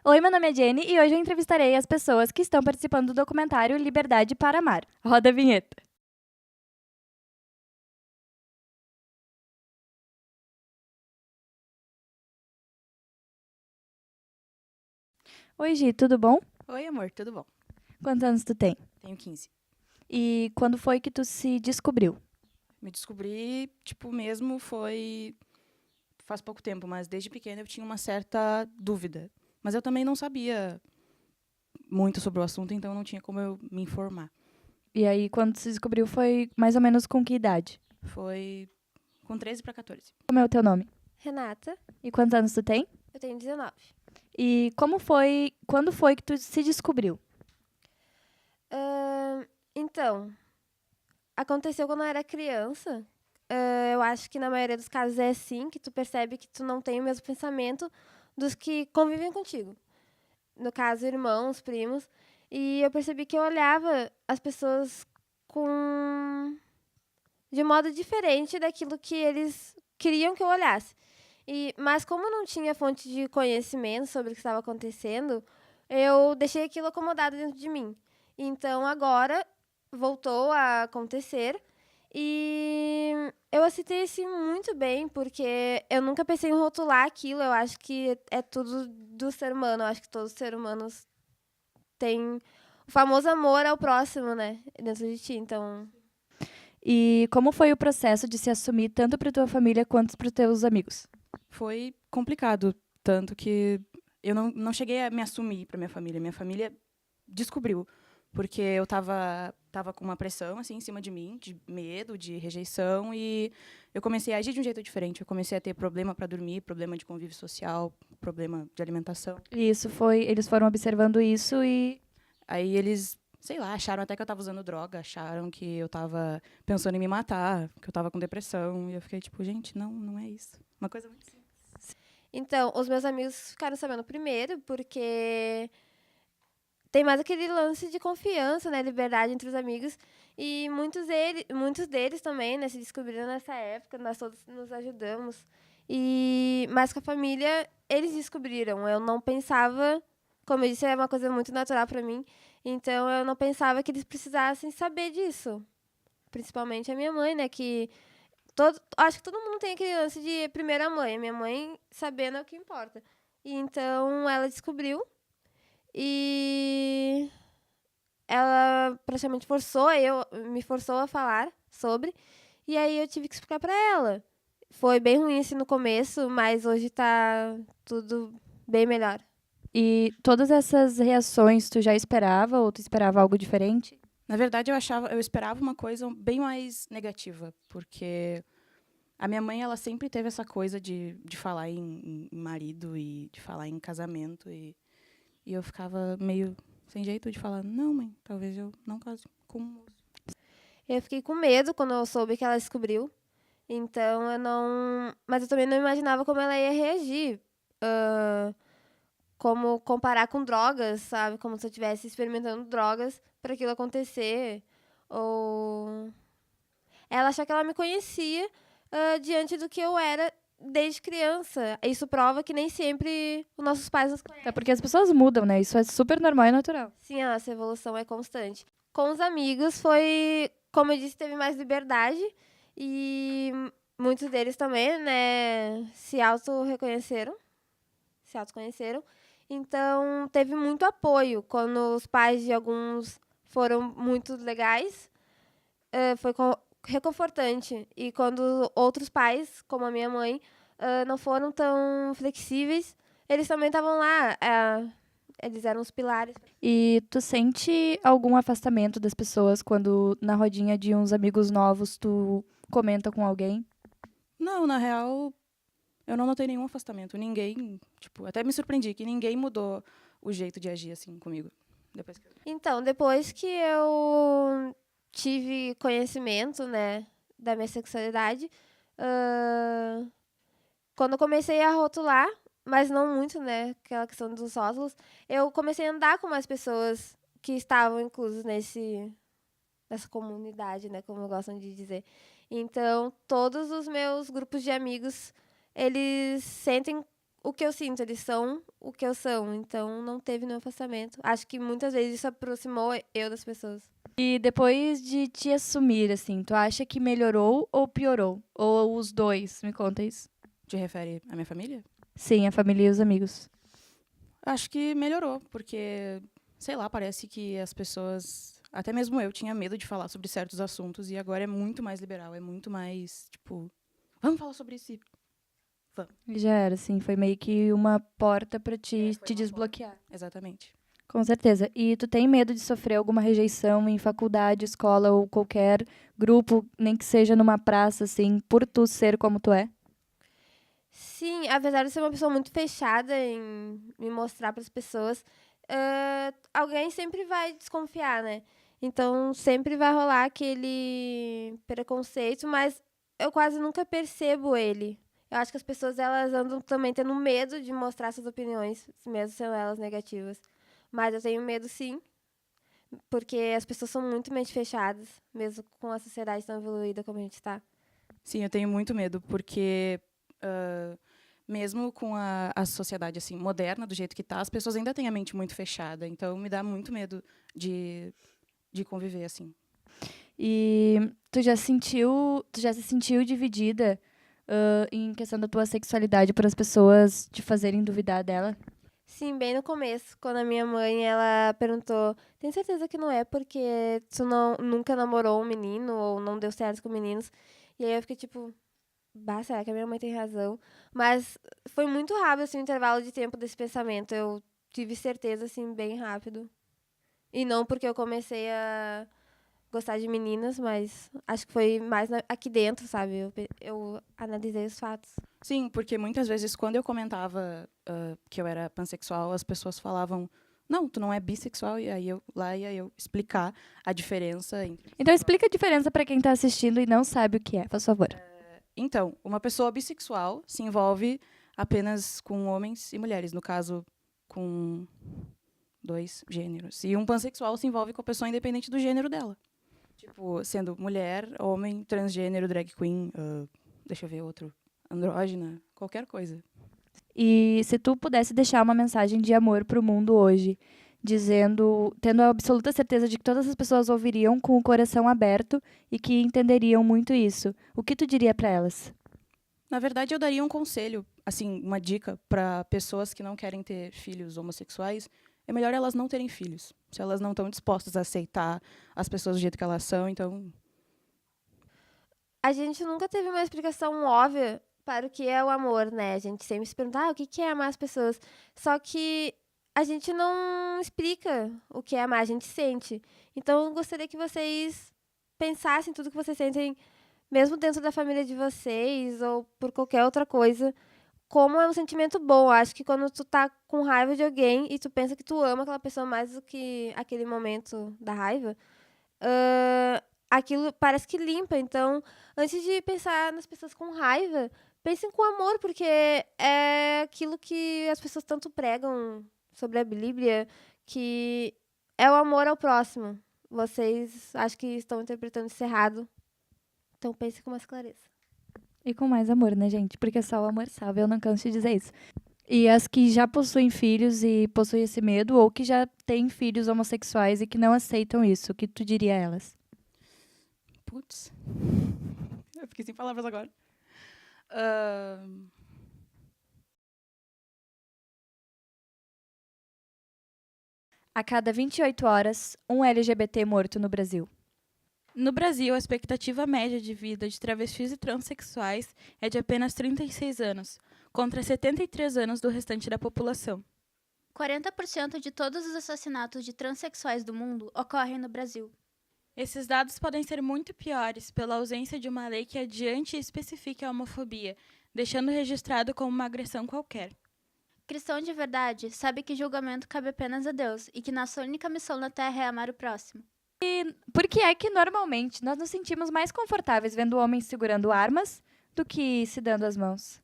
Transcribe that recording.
Oi, meu nome é Jenny e hoje eu entrevistarei as pessoas que estão participando do documentário Liberdade para Amar. Roda a vinheta. Oi, Gi, tudo bom? Oi, amor, tudo bom? Quantos anos tu tem? Tenho 15. E quando foi que tu se descobriu? Me descobri, mesmo foi faz pouco tempo, mas desde pequena eu tinha uma certa dúvida. Mas eu também não sabia muito sobre o assunto, então não tinha como eu me informar. E aí, quando tu se descobriu, foi mais ou menos com que idade? Foi com 13 para 14. Como é o teu nome? Renata, E quantos anos tu tem? eu tenho 19. E quando foi que tu se descobriu? Então, aconteceu quando eu era criança. Eu acho que na maioria dos casos é assim, que tu percebe que tu não tem o mesmo pensamento dos que convivem contigo. No caso, irmãos, primos. E eu percebi que eu olhava as pessoas de modo diferente daquilo que eles queriam que eu olhasse. Mas como eu não tinha fonte de conhecimento sobre o que estava acontecendo, eu deixei aquilo acomodado dentro de mim. Então agora voltou a acontecer e eu aceitei assim muito bem, porque eu nunca pensei em rotular aquilo. Eu acho que é tudo do ser humano. Eu acho que todos os seres humanos têm o famoso amor ao próximo, né? Dentro de ti. Então, E como foi o processo de se assumir tanto para tua família quanto para os teus amigos? Foi complicado, tanto que eu não cheguei a me assumir para minha família. Minha família descobriu, porque eu tava com uma pressão assim em cima de mim, de medo, de rejeição, e eu comecei a agir de um jeito diferente. Eu comecei a ter problema para dormir, problema de convívio social, problema de alimentação. E eles foram observando isso e Aí eles, sei lá, acharam até que eu estava usando droga, acharam que eu estava pensando em me matar, que eu estava com depressão, e eu fiquei tipo, gente, não é isso. Uma coisa muito simples. então, os meus amigos ficaram sabendo primeiro, porque tem mais aquele lance de confiança, né, liberdade entre os amigos, e muitos deles também, né, se descobriram nessa época, nós todos nos ajudamos. Mas com a família, eles descobriram. Eu não pensava, como eu disse, é uma coisa muito natural para mim, então eu não pensava que eles precisassem saber disso. Principalmente a minha mãe, né, que acho que todo mundo tem aquele lance de primeira mãe. A minha mãe sabendo é o que importa. E então ela descobriu e ela praticamente me forçou a falar sobre. E aí eu tive que explicar pra ela. Foi bem ruim assim no começo, mas hoje tá tudo bem melhor. E todas essas reações tu já esperava ou tu esperava algo diferente? Na verdade, eu esperava uma coisa bem mais negativa, porque a minha mãe, ela sempre teve essa coisa de falar em marido e de falar em casamento, e eu ficava meio sem jeito de falar, não, mãe, talvez eu não case com um moço. Eu fiquei com medo quando eu soube que ela descobriu. Então eu não. Mas eu também não imaginava como ela ia reagir. Como comparar com drogas, sabe? Como se eu estivesse experimentando drogas para aquilo acontecer. Ou ela achar que ela me conhecia diante do que eu era desde criança. Isso prova que nem sempre os nossos pais nos conhecem. Até porque as pessoas mudam, né? Isso é super normal e natural. Sim, a nossa evolução é constante. Com os amigos foi, como eu disse, teve mais liberdade e muitos deles também, né, se autoconheceram. Então, teve muito apoio. Quando os pais de alguns foram muito legais, foi reconfortante. E quando outros pais, como a minha mãe, não foram tão flexíveis, eles também estavam lá. Eles eram os pilares. E tu sente algum afastamento das pessoas quando na rodinha de uns amigos novos tu comenta com alguém? Não, na real, eu não notei nenhum afastamento. Ninguém, até me surpreendi que ninguém mudou o jeito de agir assim comigo. Depois que eu... Então, depois que eu tive conhecimento, né, da minha sexualidade, quando eu comecei a rotular, mas não muito, né, aquela questão dos rótulos, eu comecei a andar com mais pessoas que estavam inclusas nessa comunidade, né, como gostam de dizer. Então, todos os meus grupos de amigos, eles sentem o que eu sinto, eles são o que eu sou. Então, não teve nenhum afastamento. Acho que muitas vezes isso aproximou eu das pessoas. E depois de te assumir, assim, tu acha que melhorou ou piorou? Ou os dois? Me conta isso. Te refere à minha família? Sim, a família e os amigos. Acho que melhorou, porque, sei lá, parece que as pessoas, até mesmo eu, tinha medo de falar sobre certos assuntos e agora é muito mais liberal, é muito mais, tipo, vamos falar sobre isso. E já era, assim, foi meio que uma porta pra É, te foi uma desbloquear. Exatamente. Com certeza. E tu tem medo de sofrer alguma rejeição em faculdade, escola ou qualquer grupo, nem que seja numa praça, assim, por tu ser como tu é? Sim, apesar de ser uma pessoa muito fechada em me mostrar para as pessoas, alguém sempre vai desconfiar, né? Então, sempre vai rolar aquele preconceito, mas eu quase nunca percebo ele. Eu acho que as pessoas, elas andam também tendo medo de mostrar suas opiniões, mesmo sendo elas negativas. Mas eu tenho medo, sim, porque as pessoas são muito mente fechadas, mesmo com a sociedade tão evoluída como a gente está. Sim, eu tenho muito medo, porque mesmo com a sociedade assim moderna, do jeito que está, as pessoas ainda têm a mente muito fechada. Então, me dá muito medo de conviver assim. E tu já se sentiu dividida, em questão da tua sexualidade para as pessoas te fazerem duvidar dela? Sim, bem no começo, quando a minha mãe, ela perguntou, tem certeza que não é porque tu nunca namorou um menino ou não deu certo com meninos? E aí eu fiquei tipo, bah, será que a minha mãe tem razão? Mas foi muito rápido, assim, o intervalo de tempo desse pensamento. Eu tive certeza, assim, bem rápido. E não porque eu comecei a gostar de meninas, mas acho que foi mais aqui dentro, sabe? Eu analisei os fatos. Sim, porque muitas vezes, quando eu comentava que eu era pansexual, as pessoas falavam, não, tu não é bissexual, e aí eu lá ia eu explicar a diferença entre... Então explica a diferença para quem tá assistindo e não sabe o que é, por favor. Então, uma pessoa bissexual se envolve apenas com homens e mulheres, no caso, com 2 gêneros. E um pansexual se envolve com a pessoa independente do gênero dela. Tipo, sendo mulher, homem, transgênero, drag queen, deixa eu ver outro, andrógena, qualquer coisa. E se tu pudesse deixar uma mensagem de amor pro mundo hoje, tendo a absoluta certeza de que todas as pessoas ouviriam com o coração aberto e que entenderiam muito isso, o que tu diria para elas? Na verdade, eu daria um conselho, assim, uma dica para pessoas que não querem ter filhos homossexuais. É melhor elas não terem filhos, se elas não estão dispostas a aceitar as pessoas do jeito que elas são. Então, A gente nunca teve uma explicação óbvia para o que é o amor, né? A gente sempre se pergunta, o que é amar as pessoas? Só que a gente não explica o que é amar, a gente sente. Então, eu gostaria que vocês pensassem tudo que vocês sentem, mesmo dentro da família de vocês ou por qualquer outra coisa, como é um sentimento bom. Acho que quando tu tá com raiva de alguém e tu pensa que tu ama aquela pessoa mais do que aquele momento da raiva, aquilo parece que limpa. Então, antes de pensar nas pessoas com raiva, pensem com amor, porque é aquilo que as pessoas tanto pregam sobre a Bíblia, que é o amor ao próximo. Vocês acho que estão interpretando isso errado. Então, pensem com mais clareza. E com mais amor, né, gente? Porque só o amor salva, eu não canso de dizer isso. E as que já possuem filhos e possuem esse medo, ou que já têm filhos homossexuais e que não aceitam isso, o que tu diria a elas? putz, eu fiquei sem palavras agora. A cada 28 horas, um LGBT morto no Brasil. No Brasil, a expectativa média de vida de travestis e transexuais é de apenas 36 anos, contra 73 anos do restante da população. 40% de todos os assassinatos de transexuais do mundo ocorrem no Brasil. Esses dados podem ser muito piores pela ausência de uma lei que adiante e especifique a homofobia, deixando registrado como uma agressão qualquer. Cristão de verdade sabe que julgamento cabe apenas a Deus e que nossa única missão na Terra é amar o próximo. Por que é que, normalmente, nós nos sentimos mais confortáveis vendo homens segurando armas do que se dando as mãos?